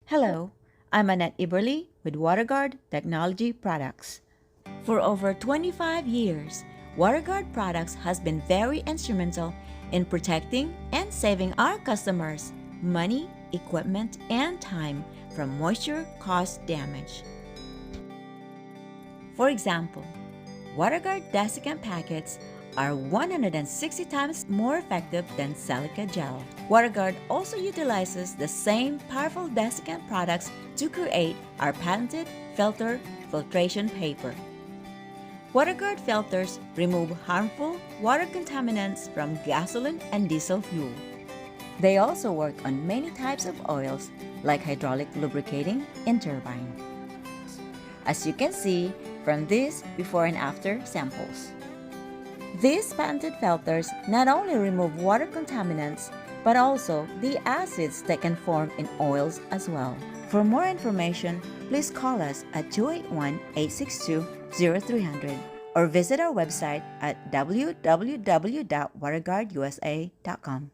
Hello, I'm Annette Iberly with Waterguard Technology Products. For over 25 years, Waterguard Products has been very instrumental in protecting and saving our customers money, equipment, and time from moisture-caused damage. For example, Waterguard desiccant packets are 160 times more effective than silica gel. Waterguard also utilizes the same powerful desiccant products to create our patented filtration paper. Waterguard filters remove harmful water contaminants from gasoline and diesel fuel. They also work on many types of oils like hydraulic lubricating and turbine. As you can see from these before and after samples. These patented filters not only remove water contaminants, but also the acids that can form in oils as well. For more information, please call us at 281-862-0300 or visit our website at www.waterguardusa.com.